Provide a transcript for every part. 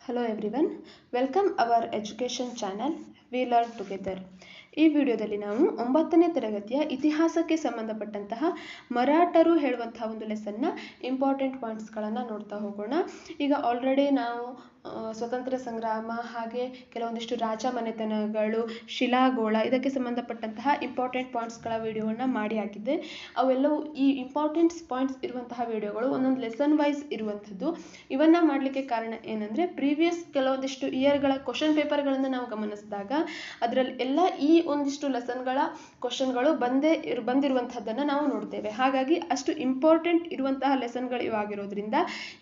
Hello everyone, welcome our education channel We Learn Together. ಈ ವಿಡಿಯೋದಲ್ಲಿ ನಾವು 9ನೇ ತರಗತಿಯ ಇತಿಹಾಸಕ್ಕೆ ಸಂಬಂಧಪಟ್ಟಂತಹ ಮರಾಠರು ಹೇಳುವಂತಹ ಒಂದು ಲೆಸನ್ನ ಇಂಪಾರ್ಟೆಂಟ್ ಪಾಯಿಂಟ್ಸ್ಗಳನ್ನು ನೋಡ್ತಾ ಹೋಗೋಣ. ಈಗ ಆಲ್ರೆಡಿ ನಾವು ಸ್ವತಂತ್ರ ಸಂಗ್ರಾಮ ಹಾಗೆ ಕೆಲವೊಂದಿಷ್ಟು ರಾಜ ಮನೆತನಗಳು, ಶಿಲಾಗೋಳ ಇದಕ್ಕೆ ಸಂಬಂಧಪಟ್ಟಂತಹ ಇಂಪಾರ್ಟೆಂಟ್ ಪಾಯಿಂಟ್ಸ್ಗಳ ವಿಡಿಯೋವನ್ನು ಮಾಡಿ ಹಾಕಿದ್ದೆ. ಅವೆಲ್ಲವೂ ಈ ಇಂಪಾರ್ಟೆಂಟ್ ಪಾಯಿಂಟ್ಸ್ ಇರುವಂತಹ ವಿಡಿಯೋಗಳು ಒಂದೊಂದು ಲೆಸನ್ ವೈಸ್ ಇರುವಂಥದ್ದು. ಇವನ್ನ ಮಾಡಲಿಕ್ಕೆ ಕಾರಣ ಏನಂದರೆ ಪ್ರೀವಿಯಸ್ ಕೆಲವೊಂದಿಷ್ಟು ಇಯರ್ಗಳ ಕ್ವಶನ್ ಪೇಪರ್ಗಳನ್ನು ನಾವು ಗಮನಿಸಿದಾಗ ಅದರಲ್ಲಿ ಎಲ್ಲ ಈ ಒಂದಿಷ್ಟು ಲೆಸನ್ಗಳ ಕ್ವಶನ್ಗಳು ಬಂದಿರುವಂಥದ್ದನ್ನು ನಾವು ನೋಡ್ತೇವೆ. ಹಾಗಾಗಿ ಅಷ್ಟು ಇಂಪಾರ್ಟೆಂಟ್ ಇರುವಂತಹ ಲೆಸನ್ಗಳು ಇವಾಗಿರೋದ್ರಿಂದ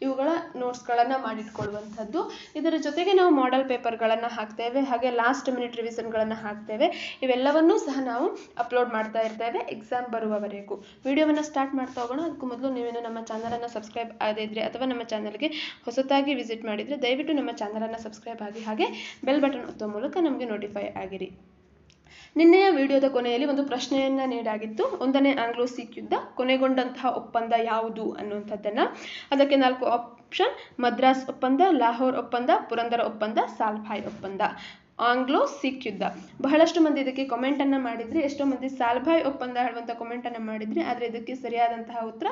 ಇವುಗಳ ನೋಟ್ಸ್ಗಳನ್ನು ಮಾಡಿಟ್ಕೊಳ್ಳುವಂಥದ್ದು. ಇದರ ಜೊತೆಗೆ ನಾವು ಮಾಡೆಲ್ ಪೇಪರ್ಗಳನ್ನು ಹಾಕ್ತೇವೆ, ಹಾಗೆ ಲಾಸ್ಟ್ ಮಿನಿಟ್ ರಿವಿಷನ್ಗಳನ್ನು ಹಾಕ್ತೇವೆ. ಇವೆಲ್ಲವನ್ನೂ ಸಹ ನಾವು ಅಪ್ಲೋಡ್ ಮಾಡ್ತಾ ಇರ್ತೇವೆ ಎಕ್ಸಾಮ್ ಬರುವವರೆಗೂ. ವಿಡಿಯೋವನ್ನು ಸ್ಟಾರ್ಟ್ ಮಾಡ್ತಾ ಹೋಗೋಣ. ಅದಕ್ಕೂ ಮೊದಲು ನೀವೇನು ನಮ್ಮ ಚಾನಲನ್ನು ಸಬ್ಸ್ಕ್ರೈಬ್ ಆಗದೇ ಇದ್ರೆ ಅಥವಾ ನಮ್ಮ ಚಾನಲ್ಗೆ ಹೊಸತಾಗಿ ವಿಸಿಟ್ ಮಾಡಿದರೆ ದಯವಿಟ್ಟು ನಮ್ಮ ಚಾನಲನ್ನು ಸಬ್ಸ್ಕ್ರೈಬ್ ಆಗಿ ಹಾಗೆ ಬೆಲ್ ಬಟನ್ ಒತ್ತುವ ಮೂಲಕ ನಮಗೆ ನೋಟಿಫೈ ಆಗಿರಿ. ನಿನ್ನೆಯ ವಿಡಿಯೋದ ಕೊನೆಯಲ್ಲಿ ಒಂದು ಪ್ರಶ್ನೆಯನ್ನ ನೀಡಲಾಗಿತ್ತು. 1ನೇ ಆಂಗ್ಲೋ ಸಿಖ್ ಯುದ್ಧ ಕೊನೆಗೊಂಡಂತಹ ಒಪ್ಪಂದ ಯಾವುದು ಅನ್ನುವಂಥದ್ದನ್ನು. ಅದಕ್ಕೆ 4 ಆಪ್ಷನ್: ಮದ್ರಾಸ್ ಒಪ್ಪಂದ, ಲಾಹೋರ್ ಒಪ್ಪಂದ, ಪುರಂದರ ಒಪ್ಪಂದ, ಸಾಲ್ಭಾಯ್ ಒಪ್ಪಂದ. ಆಂಗ್ಲೋ ಸಿಖ್ ಯುದ್ಧ. ಬಹಳಷ್ಟು ಮಂದಿ ಇದಕ್ಕೆ ಕಮೆಂಟ್ ಅನ್ನ ಮಾಡಿದ್ರಿ, ಎಷ್ಟೋ ಮಂದಿ ಸಾಲ್ಭಾಯ್ ಒಪ್ಪಂದ ಹೇಳುವಂತ ಕಮೆಂಟ್ ಅನ್ನ ಮಾಡಿದ್ರಿ. ಆದ್ರೆ ಇದಕ್ಕೆ ಸರಿಯಾದಂತಹ ಉತ್ತರ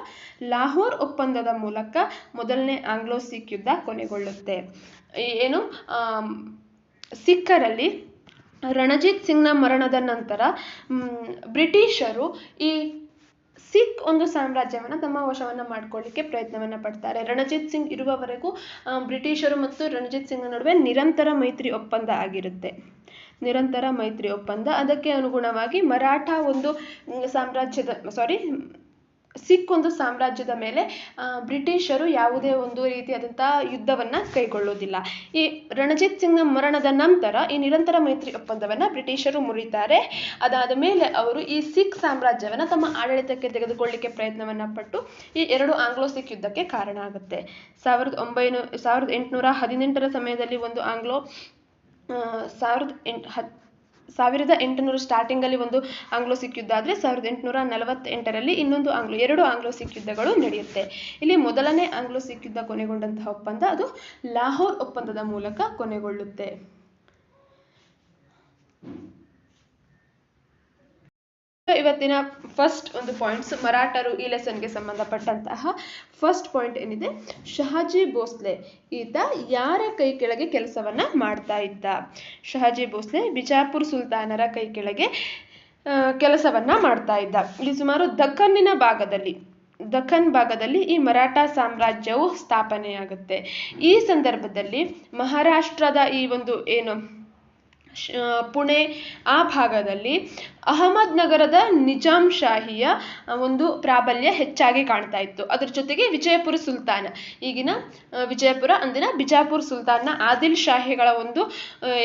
ಲಾಹೋರ್ ಒಪ್ಪಂದದ ಮೂಲಕ 1ನೇ ಆಂಗ್ಲೋ ಸಿಖ್ ಯುದ್ಧ ಕೊನೆಗೊಳ್ಳುತ್ತೆ. ಏನು ಸಿಖ್ಖರಲ್ಲಿ ರಣಜಿತ್ ಸಿಂಗ್ನ ಮರಣದ ನಂತರ ಬ್ರಿಟಿಷರು ಈ ಸಿಖ್ ಒಂದು ಸಾಮ್ರಾಜ್ಯವನ್ನು ತಮ್ಮ ವಶವನ್ನು ಮಾಡಿಕೊಳ್ಳಿಕ್ಕೆ ಪ್ರಯತ್ನವನ್ನು ಪಡ್ತಾರೆ. ರಣಜಿತ್ ಸಿಂಗ್ ಇರುವವರೆಗೂ ಬ್ರಿಟಿಷರು ಮತ್ತು ರಣಜಿತ್ ಸಿಂಗ್ ನಡುವೆ ನಿರಂತರ ಮೈತ್ರಿ ಒಪ್ಪಂದ ಆಗಿರುತ್ತೆ. ನಿರಂತರ ಮೈತ್ರಿ ಒಪ್ಪಂದ. ಅದಕ್ಕೆ ಅನುಗುಣವಾಗಿ ಮರಾಠ ಒಂದು ಸಿಖ್ ಒಂದು ಸಾಮ್ರಾಜ್ಯದ ಮೇಲೆ ಬ್ರಿಟಿಷರು ಯಾವುದೇ ಒಂದು ರೀತಿಯಾದಂತಹ ಯುದ್ಧವನ್ನ ಕೈಗೊಳ್ಳೋದಿಲ್ಲ. ಈ ರಣಜಿತ್ ಸಿಂಗ್ನ ಮರಣದ ನಂತರ ಈ ನಿರಂತರ ಮೈತ್ರಿ ಒಪ್ಪಂದವನ್ನ ಬ್ರಿಟಿಷರು ಮುರಿತಾರೆ. ಅದಾದ ಮೇಲೆ ಅವರು ಈ ಸಿಖ್ ಸಾಮ್ರಾಜ್ಯವನ್ನ ತಮ್ಮ ಆಡಳಿತಕ್ಕೆ ತೆಗೆದುಕೊಳ್ಳಿಕ್ಕೆ ಪ್ರಯತ್ನವನ್ನ ಪಟ್ಟು ಈ 2 ಆಂಗ್ಲೋ ಸಿಖ್ ಯುದ್ಧಕ್ಕೆ ಕಾರಣ ಆಗುತ್ತೆ. 1818ರ ಸಮಯದಲ್ಲಿ ಒಂದು 1800 ಸ್ಟಾರ್ಟಿಂಗ್ ಅಲ್ಲಿ ಒಂದು ಆಂಗ್ಲೋ ಸಿಖ್ ಯುದ್ಧ ಆದ್ರೆ 1848ರಲ್ಲಿ ಇನ್ನೊಂದು 2 ಆಂಗ್ಲೋ ಸಿಖ್ ಯುದ್ಧಗಳು ನಡೆಯುತ್ತೆ. ಇಲ್ಲಿ 1ನೇ ಆಂಗ್ಲೋ ಸಿಖ್ ಯುದ್ಧ ಕೊನೆಗೊಂಡಂತಹ ಒಪ್ಪಂದ ಅದು ಲಾಹೋರ್ ಒಪ್ಪಂದದ ಮೂಲಕ ಕೊನೆಗೊಳ್ಳುತ್ತೆ. ಇವತ್ತಿನ ಫಸ್ಟ್ ಒಂದು ಪಾಯಿಂಟ್ಸ್ ಮರಾಠರು ಈ ಲೆಸನ್ಗೆ ಸಂಬಂಧಪಟ್ಟಂತಹ ಫಸ್ಟ್ ಪಾಯಿಂಟ್ ಏನಿದೆ, ಶಹಾಜಿ ಭೋಸ್ಲೆ ಈತ ಯಾರ ಕೈ ಕೆಳಗೆ ಕೆಲಸವನ್ನ ಮಾಡ್ತಾ ಇದ್ದ? ಶಹಾಜಿ ಭೋಸ್ಲೆ ಬಿಜಾಪುರ್ ಸುಲ್ತಾನರ ಕೈ ಕೆಳಗೆ ಕೆಲಸವನ್ನ ಮಾಡ್ತಾ ಇದ್ದ. ಇಲ್ಲಿ ಸುಮಾರು ದಖನ್ ಭಾಗದಲ್ಲಿ ಈ ಮರಾಠ ಸಾಮ್ರಾಜ್ಯವು ಸ್ಥಾಪನೆಯಾಗುತ್ತೆ. ಈ ಸಂದರ್ಭದಲ್ಲಿ ಮಹಾರಾಷ್ಟ್ರದ ಈ ಒಂದು ಏನು ಪುಣೆ ಆ ಭಾಗದಲ್ಲಿ ಅಹಮದ್ ನಗರದ ನಿಜಾಂ ಶಾಹಿಯ ಒಂದು ಪ್ರಾಬಲ್ಯ ಹೆಚ್ಚಾಗಿ ಕಾಣ್ತಾ ಇತ್ತು. ಅದರ ಜೊತೆಗೆ ವಿಜಯಪುರ ಸುಲ್ತಾನ, ಈಗಿನ ವಿಜಯಪುರ ಅಂದಿನ ಬಿಜಾಪುರ್ ಸುಲ್ತಾನ್ನ ಆದಿಲ್ ಶಾಹಿಗಳ ಒಂದು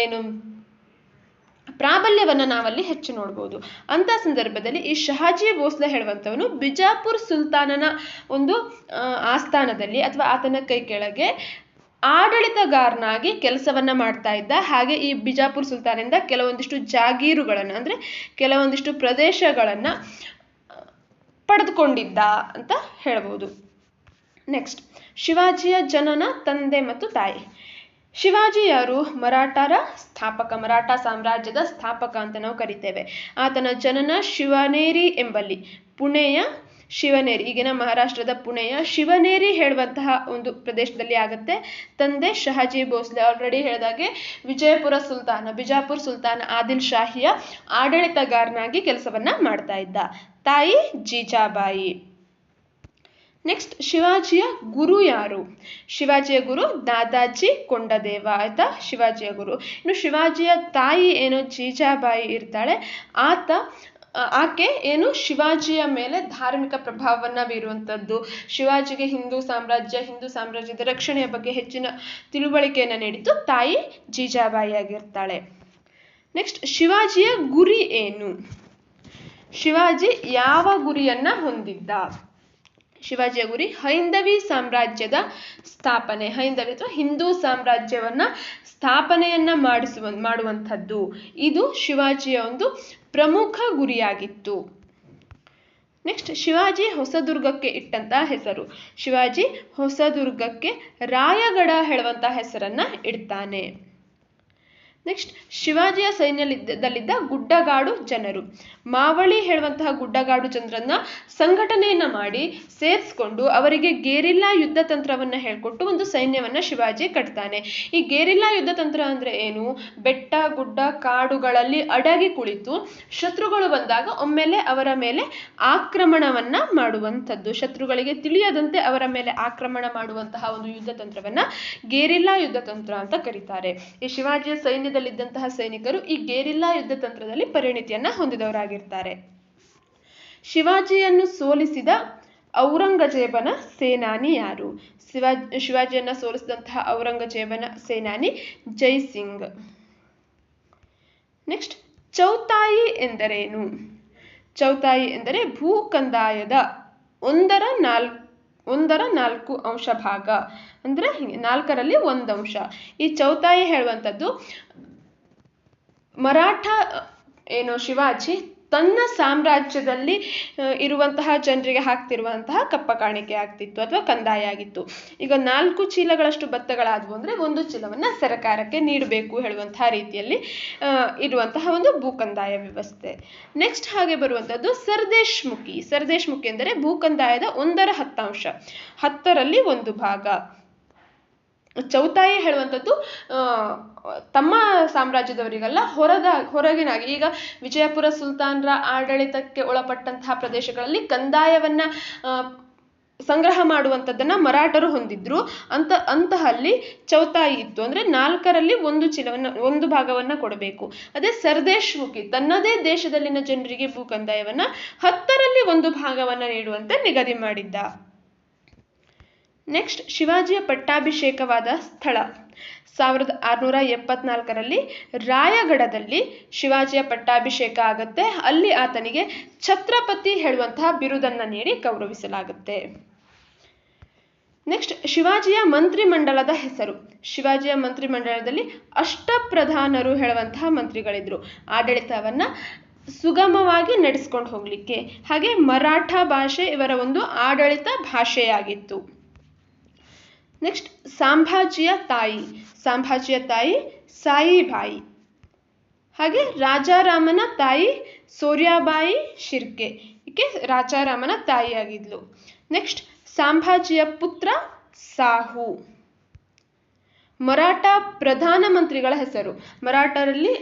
ಏನು ಪ್ರಾಬಲ್ಯವನ್ನ ನಾವಲ್ಲಿ ಹೆಚ್ಚು ನೋಡ್ಬೋದು. ಅಂತ ಸಂದರ್ಭದಲ್ಲಿ ಈ ಶಹಾಜಿ ಭೋಸ್ಲೆ ಹೇಳುವಂತವನು ಬಿಜಾಪುರ್ ಸುಲ್ತಾನನ ಒಂದು ಆಸ್ಥಾನದಲ್ಲಿ ಅಥವಾ ಆತನ ಕೈ ಕೆಳಗೆ ಆಡಳಿತಗಾರನಾಗಿ ಕೆಲಸವನ್ನ ಮಾಡ್ತಾ ಇದ್ದ. ಹಾಗೆ ಈ ಬಿಜಾಪುರ್ ಸುಲ್ತಾನಿಂದ ಕೆಲವೊಂದಿಷ್ಟು ಜಾಗೀರುಗಳನ್ನ ಅಂದ್ರೆ ಕೆಲವೊಂದಿಷ್ಟು ಪ್ರದೇಶಗಳನ್ನ ಪಡೆದುಕೊಂಡಿದ್ದ ಅಂತ ಹೇಳ್ಬೋದು. ನೆಕ್ಸ್ಟ್, ಶಿವಾಜಿಯ ಜನನ, ತಂದೆ ಮತ್ತು ತಾಯಿ. ಶಿವಾಜಿ ಯಾರು? ಮರಾಠ ಸಾಮ್ರಾಜ್ಯದ ಸ್ಥಾಪಕ ಅಂತ ನಾವು ಕರಿತೇವೆ. ಆತನ ಜನನ ಶಿವನೇರಿ ಎಂಬಲ್ಲಿ, ಪುಣೆಯ ಶಿವನೇರಿ, ಈಗಿನ ಮಹಾರಾಷ್ಟ್ರದ ಪುಣೆಯ ಶಿವನೇರಿ ಹೇಳುವಂತಹ ಒಂದು ಪ್ರದೇಶದಲ್ಲಿ ಆಗುತ್ತೆ. ತಂದೆ ಶಹಾಜಿ ಭೋಸ್ಲೆ, ಆಲ್ರೆಡಿ ಹೇಳಿದಾಗೆ ಬಿಜಾಪುರ್ ಸುಲ್ತಾನ ಆದಿಲ್ ಶಾಹಿಯ ಆಡಳಿತಗಾರನಾಗಿ ಕೆಲಸವನ್ನ ಮಾಡ್ತಾ ಇದ್ದ. ತಾಯಿ ಜೀಜಾಬಾಯಿ. ನೆಕ್ಸ್ಟ್, ಶಿವಾಜಿಯ ಗುರು ಯಾರು? ಶಿವಾಜಿಯ ಗುರು ದಾದಾಜಿ ಕೊಂಡದೇವ ಆಯ್ತಾ, ಶಿವಾಜಿಯ ಗುರು. ಇನ್ನು ಶಿವಾಜಿಯ ತಾಯಿ ಏನು ಜೀಜಾಬಾಯಿ ಇರ್ತಾಳೆ, ಆಕೆ ಏನು ಶಿವಾಜಿಯ ಮೇಲೆ ಧಾರ್ಮಿಕ ಪ್ರಭಾವವನ್ನ ಬೀರುವಂಥದ್ದು, ಶಿವಾಜಿಗೆ ಹಿಂದೂ ಸಾಮ್ರಾಜ್ಯದ ರಕ್ಷಣೆಯ ಬಗ್ಗೆ ಹೆಚ್ಚಿನ ತಿಳುವಳಿಕೆಯನ್ನು ನೀಡಿದ್ದು ತಾಯಿ ಜೀಜಾಬಾಯಿ ಆಗಿರ್ತಾಳೆ. ನೆಕ್ಸ್ಟ್, ಶಿವಾಜಿಯ ಗುರಿ ಏನು? ಶಿವಾಜಿ ಯಾವ ಗುರಿಯನ್ನ ಹೊಂದಿದ್ದ? ಶಿವಾಜಿಯ ಗುರಿ ಹೈಂದವಿ ಸಾಮ್ರಾಜ್ಯದ ಸ್ಥಾಪನೆ, ಹೈಂದವಿ ಅಥವಾ ಹಿಂದೂ ಸಾಮ್ರಾಜ್ಯವನ್ನ ಸ್ಥಾಪನೆಯನ್ನ ಮಾಡುವಂಥದ್ದು. ಇದು ಶಿವಾಜಿಯ ಒಂದು ಪ್ರಮುಖ ಗುರಿಯಾಗಿತ್ತು. ನೆಕ್ಸ್ಟ್ ಶಿವಾಜಿ ಹೊಸದುರ್ಗಕ್ಕೆ ಇಟ್ಟಂತಹ ಹೆಸರು. ಶಿವಾಜಿ ಹೊಸದುರ್ಗಕ್ಕೆ ರಾಯಗಢ ಹೇಳುವಂತಹ ಹೆಸರನ್ನ ಇಡ್ತಾನೆ. ನೆಕ್ಸ್ಟ್ ಶಿವಾಜಿಯ ಸೈನ್ಯದಲ್ಲಿದ್ದ ಗುಡ್ಡಗಾಡು ಜನರು. ಮಾವಳಿ ಹೇಳುವಂತಹ ಗುಡ್ಡಗಾಡು ಜನರನ್ನ ಸಂಘಟನೆಯನ್ನ ಮಾಡಿ ಸೇರಿಸ್ಕೊಂಡು ಅವರಿಗೆ ಗೆರಿಲ್ಲಾ ಯುದ್ಧ ತಂತ್ರವನ್ನ ಹೇಳ್ಕೊಟ್ಟು ಒಂದು ಸೈನ್ಯವನ್ನ ಶಿವಾಜಿ ಕಟ್ತಾನೆ. ಈ ಗೆರಿಲ್ಲಾ ಯುದ್ಧ ತಂತ್ರ ಅಂದ್ರೆ ಏನು? ಬೆಟ್ಟ ಗುಡ್ಡ ಕಾಡುಗಳಲ್ಲಿ ಅಡಗಿ ಕುಳಿತು ಶತ್ರುಗಳು ಬಂದಾಗ ಒಮ್ಮೆಲೆ ಅವರ ಮೇಲೆ ಆಕ್ರಮಣವನ್ನ ಮಾಡುವಂಥದ್ದು, ಶತ್ರುಗಳಿಗೆ ತಿಳಿಯದಂತೆ ಅವರ ಮೇಲೆ ಆಕ್ರಮಣ ಮಾಡುವಂತಹ ಒಂದು ಯುದ್ಧ ತಂತ್ರವನ್ನ ಗೆರಿಲ್ಲಾ ಯುದ್ಧ ತಂತ್ರ ಅಂತ ಕರೀತಾರೆ. ಈ ಶಿವಾಜಿಯ ಸೈನ್ಯದಲ್ಲಿದ್ದಂತಹ ಸೈನಿಕರು ಈ ಗೆರಿಲ್ಲಾ ಯುದ್ಧ ತಂತ್ರದಲ್ಲಿ ಪರಿಣಿತಿಯನ್ನ ಹೊಂದಿದವರಾಗಿರ್ತಾರೆ. ಶಿವಾಜಿಯನ್ನು ಸೋಲಿಸಿದ ಔರಂಗಜೇಬನ ಸೇನಾನಿ ಯಾರು? ಶಿವಾಜಿಯನ್ನ ಸೋಲಿಸಿದಂತಹ ಔರಂಗಜೇಬನ ಸೇನಾನಿ ಜೈಸಿಂಗ್. ನೆಕ್ಸ್ಟ್ ಚೌತಾಯಿ ಎಂದರೇನು? ಚೌತಾಯಿ ಎಂದರೆ ಭೂಕಂದಾಯದ ಒಂದರ 4 ಅಂಶ ಭಾಗ, ಅಂದ್ರೆ 4ರಲ್ಲಿ 1 ಅಂಶ. ಈ ಚೌತಾಯಿ ಹೇಳುವಂಥದ್ದು ಮರಾಠ ಶಿವಾಜಿ ತನ್ನ ಸಾಮ್ರಾಜ್ಯದಲ್ಲಿ ಇರುವಂತಹ ಜನರಿಗೆ ಹಾಕ್ತಿರುವಂತಹ ಕಪ್ಪ ಕಾಣಿಕೆ ಆಗ್ತಿತ್ತು ಅಥವಾ ಕಂದಾಯ ಆಗಿತ್ತು. ಈಗ 4 ಚೀಲಗಳಷ್ಟು ಭತ್ತಗಳಾದವು ಅಂದ್ರೆ 1 ಚೀಲವನ್ನ ಸರ್ಕಾರಕ್ಕೆ ನೀಡಬೇಕು ಹೇಳುವಂತಹ ರೀತಿಯಲ್ಲಿ ಇರುವಂತಹ ಒಂದು ಭೂಕಂದಾಯ ವ್ಯವಸ್ಥೆ. ನೆಕ್ಸ್ಟ್ ಹಾಗೆ ಬರುವಂತದ್ದು ಸರ್ದೇಶ್ಮುಖಿ. ಸರ್ದೇಶ್ಮುಖಿ ಎಂದರೆ ಭೂಕಂದಾಯದ 1/10 ಅಂಶ, 10ರಲ್ಲಿ 1 ಭಾಗ. ಚೌತಾಯಿ ಹೇಳುವಂಥದ್ದು ತಮ್ಮ ಸಾಮ್ರಾಜ್ಯದವರಿಗೆಲ್ಲ ಹೊರಗಿನಾಗಿ, ಈಗ ವಿಜಯಪುರ ಸುಲ್ತಾನರ ಆಡಳಿತಕ್ಕೆ ಒಳಪಟ್ಟಂತಹ ಪ್ರದೇಶಗಳಲ್ಲಿ ಕಂದಾಯವನ್ನ ಸಂಗ್ರಹ ಮಾಡುವಂಥದ್ದನ್ನ ಮರಾಠರು ಹೊಂದಿದ್ರು. ಅಂತಹಲ್ಲಿ ಚೌತಾಯಿ ಇತ್ತು, ಅಂದ್ರೆ 4ರಲ್ಲಿ 1 ಚೀಲವನ್ನ 1 ಭಾಗವನ್ನ ಕೊಡಬೇಕು. ಅದೇ ಸರ್ದೇಶ್ಮುಖಿ ತನ್ನದೇ ದೇಶದಲ್ಲಿನ ಜನರಿಗೆ ಭೂಕಂದಾಯವನ್ನ 10ರಲ್ಲಿ 1 ಭಾಗವನ್ನ ನೀಡುವಂತೆ ನಿಗದಿ ಮಾಡಿದ್ದ. ನೆಕ್ಸ್ಟ್ ಶಿವಾಜಿಯ ಪಟ್ಟಾಭಿಷೇಕವಾದ ಸ್ಥಳ. 1674ರಲ್ಲಿ ರಾಯಗಢದಲ್ಲಿ ಶಿವಾಜಿಯ ಪಟ್ಟಾಭಿಷೇಕ ಆಗುತ್ತೆ. ಅಲ್ಲಿ ಆತನಿಗೆ ಛತ್ರಪತಿ ಹೇಳುವಂತಹ ಬಿರುದನ್ನ ನೀಡಿ ಗೌರವಿಸಲಾಗುತ್ತೆ. ನೆಕ್ಸ್ಟ್ ಶಿವಾಜಿಯ ಮಂತ್ರಿಮಂಡಲದ ಹೆಸರು. ಶಿವಾಜಿಯ ಮಂತ್ರಿಮಂಡಲದಲ್ಲಿ ಅಷ್ಟಪ್ರಧಾನರು ಹೇಳುವಂತಹ ಮಂತ್ರಿಗಳಿದ್ರು, ಆಡಳಿತವನ್ನ ಸುಗಮವಾಗಿ ನಡೆಸ್ಕೊಂಡು ಹೋಗ್ಲಿಕ್ಕೆ. ಹಾಗೆ ಮರಾಠ ಭಾಷೆ ಇವರ ಒಂದು ಆಡಳಿತ ಭಾಷೆಯಾಗಿತ್ತು. ನೆಕ್ಸ್ಟ್ ಸಂಭಾಜಿಯ ತಾಯಿ. ಸಂಭಾಜಿಯ ತಾಯಿ ಸಾಯಿಬಾಯಿ. ಹಾಗೆ ರಾಜಾರಾಮನ ತಾಯಿ ಸೂರ್ಯಾಬಾಯಿ ಶಿರ್ಕೆ, ಈಕೆ ರಾಜಾರಾಮನ ತಾಯಿಯಾಗಿದ್ಲು. ನೆಕ್ಸ್ಟ್ ಸಂಭಾಜಿಯ ಪುತ್ರ ಸಾಹು. ಮರಾಠ ಪ್ರಧಾನಮಂತ್ರಿಗಳ ಹೆಸರು. ಮರಾಠರಲ್ಲಿ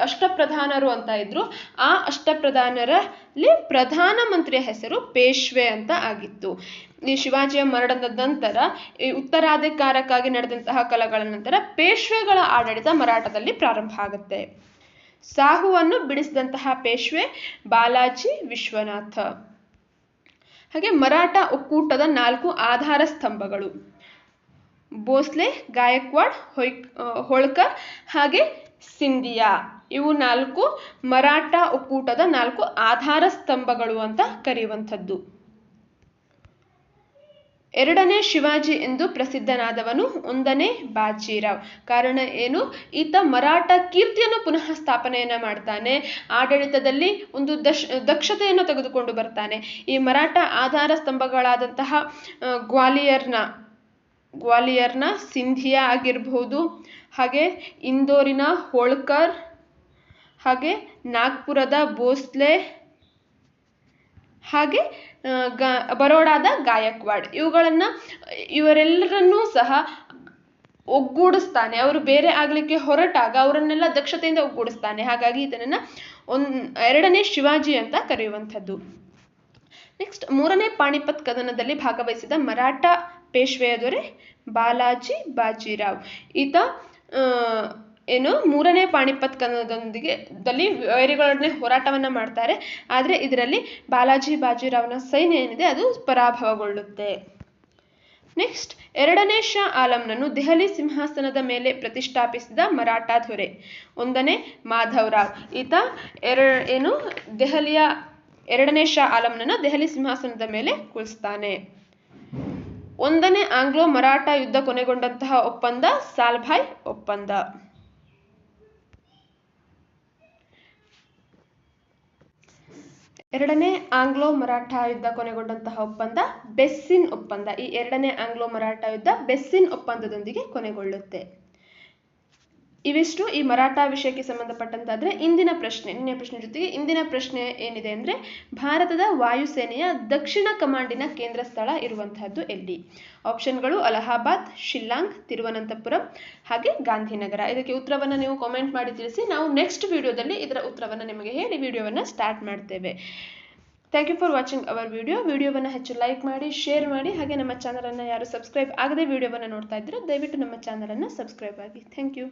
ಅಷ್ಟಪ್ರಧಾನರು ಅಂತ ಇದ್ರು, ಆ ಅಷ್ಟಪ್ರಧಾನರಲ್ಲಿ ಪ್ರಧಾನಮಂತ್ರಿಯ ಹೆಸರು ಪೇಶ್ವೆ ಅಂತ ಆಗಿತ್ತು. ಈ ಶಿವಾಜಿಯ ಮರಣದ ನಂತರ ಈ ಉತ್ತರಾಧಿಕಾರಕ್ಕಾಗಿ ನಡೆದಂತಹ ಕಲಗಳ ನಂತರ ಪೇಶ್ವೆಗಳ ಆಡಳಿತ ಮರಾಠದಲ್ಲಿ ಪ್ರಾರಂಭ ಆಗುತ್ತೆ. ಸಾಹುವನ್ನು ಬಿಡಿಸಿದಂತಹ ಪೇಶ್ವೆ ಬಾಲಾಜಿ ವಿಶ್ವನಾಥ. ಹಾಗೆ ಮರಾಠ ಒಕ್ಕೂಟದ 4 ಆಧಾರ ಸ್ತಂಭಗಳು: ಭೋಸ್ಲೆ, ಗಾಯಕ್ವಾಡ್, ಹೋಳ್ಕರ್ ಹಾಗೆ ಸಿಂಧಿಯಾ. ಇವು 4 ಮರಾಠ ಒಕ್ಕೂಟದ 4 ಆಧಾರ ಸ್ತಂಭಗಳು ಅಂತ ಕರೆಯುವಂಥದ್ದು. 2ನೇ ಶಿವಾಜಿ ಎಂದು ಪ್ರಸಿದ್ಧನಾದವನು 1ನೇ ಬಾಜಿರಾವ್. ಕಾರಣ ಏನು? ಈತ ಮರಾಠ ಕೀರ್ತಿಯನ್ನು ಪುನಃ ಸ್ಥಾಪನೆಯನ್ನ ಮಾಡ್ತಾನೆ, ಆಡಳಿತದಲ್ಲಿ ಒಂದು ದಕ್ಷತೆಯನ್ನು ತೆಗೆದುಕೊಂಡು ಬರ್ತಾನೆ. ಈ ಮರಾಠ ಆಧಾರ ಸ್ತಂಭಗಳಾದಂತಹ ಗ್ವಾಲಿಯರ್ನ ಸಿಂಧಿಯಾ ಆಗಿರಬಹುದು, ಹಾಗೆ ಇಂದೋರಿನ ಹೋಳ್ಕರ್, ಹಾಗೆ ನಾಗ್ಪುರದ ಭೋಸ್ಲೆ, ಹಾಗೆ ಬರೋಡಾದ ಗಾಯಕ್ವಾಡ್, ಇವರೆಲ್ಲರನ್ನೂ ಸಹ ಒಗ್ಗೂಡಿಸ್ತಾನೆ. ಅವರು ಬೇರೆ ಆಗ್ಲಿಕ್ಕೆ ಹೊರಟಾಗ ಅವರನ್ನೆಲ್ಲ ದಕ್ಷತೆಯಿಂದ ಒಗ್ಗೂಡಿಸ್ತಾನೆ. ಹಾಗಾಗಿ ಇದನ್ನ 2ನೇ ಶಿವಾಜಿ ಅಂತ ಕರೆಯುವಂಥದ್ದು. ನೆಕ್ಸ್ಟ್ 3ನೇ ಪಾಣಿಪತ್ ಕದನದಲ್ಲಿ ಭಾಗವಹಿಸಿದ ಮರಾಠ ಪೇಶ್ವೆಯ ದೊರೆ ಬಾಲಾಜಿ ಬಾಜಿರಾವ್. ಈತ 3ನೇ ಪಾಣಿಪತ್ ಕದನದಲ್ಲಿ ವೈರಿಗಳೊಡನೆ ಹೋರಾಟವನ್ನ ಮಾಡ್ತಾರೆ. ಆದರೆ ಇದರಲ್ಲಿ ಬಾಲಾಜಿ ಬಾಜಿರಾವ್ನ ಸೈನ್ಯ ಏನಿದೆ ಅದು ಪರಾಭವಗೊಳ್ಳುತ್ತೆ. ನೆಕ್ಸ್ಟ್ 2ನೇ ಶಾ ಆಲಂನನ್ನು ದೆಹಲಿ ಸಿಂಹಾಸನದ ಮೇಲೆ ಪ್ರತಿಷ್ಠಾಪಿಸಿದ ಮರಾಠ ದೊರೆ 1ನೇ ಮಾಧವರಾವ್. ಈತ ದೆಹಲಿಯ 2ನೇ ಶಾ ಆಲಂನನ್ನ ದೆಹಲಿ ಸಿಂಹಾಸನದ ಮೇಲೆ ಕುಳಿಸ್ತಾನೆ. 1ನೇ ಆಂಗ್ಲೋ ಮರಾಠ ಯುದ್ಧ ಕೊನೆಗೊಂಡಂತಹ ಒಪ್ಪಂದ ಸಾಲ್ಭಾಯ್ ಒಪ್ಪಂದ. ಎರಡನೇ ಆಂಗ್ಲೋ ಮರಾಠ ಯುದ್ಧ ಕೊನೆಗೊಂಡಂತಹ ಒಪ್ಪಂದ ಬೆಸ್ಸಿನ್ ಒಪ್ಪಂದ. ಈ ಎರಡನೇ ಆಂಗ್ಲೋ ಮರಾಠ ಯುದ್ಧ ಬೆಸ್ಸಿನ್ ಒಪ್ಪಂದದೊಂದಿಗೆ ಕೊನೆಗೊಳ್ಳುತ್ತೆ. ಇವಿಷ್ಟು ಈ ಮರಾಠ ವಿಷಯಕ್ಕೆ ಸಂಬಂಧಪಟ್ಟಂತಾದ್ರೆ ನಿನ್ನೆ ಪ್ರಶ್ನೆ ಜೊತೆಗೆ ಇಂದಿನ ಪ್ರಶ್ನೆ ಏನಿದೆ ಅಂದ್ರೆ ಭಾರತದ ವಾಯುಸೇನೆಯ ದಕ್ಷಿಣ ಕಮಾಂಡಿನ ಕೇಂದ್ರ ಸ್ಥಳ ಇರುವಂತಹದ್ದು ಎಲ್ಲಿ? ಆಪ್ಷನ್ಗಳು ಅಲಹಾಬಾದ್, ಶಿಲ್ಲಾಂಗ್, ತಿರುವನಂತಪುರಂ ಹಾಗೆ ಗಾಂಧಿನಗರ. ಇದಕ್ಕೆ ಉತ್ತರವನ್ನು ನೀವು ಕಾಮೆಂಟ್ ಮಾಡಿ ತಿಳಿಸಿ. ನಾವು ನೆಕ್ಸ್ಟ್ ವಿಡಿಯೋದಲ್ಲಿ ಇದರ ಉತ್ತರವನ್ನು ನಿಮಗೆ ಹೇಳಿ ವಿಡಿಯೋವನ್ನು ಸ್ಟಾರ್ಟ್ ಮಾಡ್ತೇವೆ. Thank you for watching our ವಿಡಿಯೋವನ್ನು ಹೆಚ್ಚು ಲೈಕ್ ಮಾಡಿ, ಶೇರ್ ಮಾಡಿ, ಹಾಗೆ ನಮ್ಮ ಚಾನಲನ್ನು ಯಾರು ಸಬ್ಸ್ಕ್ರೈಬ್ ಆಗದೆ ವಿಡಿಯೋವನ್ನು ನೋಡ್ತಾ ಇದ್ರೆ ದಯವಿಟ್ಟು ನಮ್ಮ ಚಾನಲನ್ನು ಸಬ್ಸ್ಕ್ರೈಬ್ ಆಗಿ. Thank you.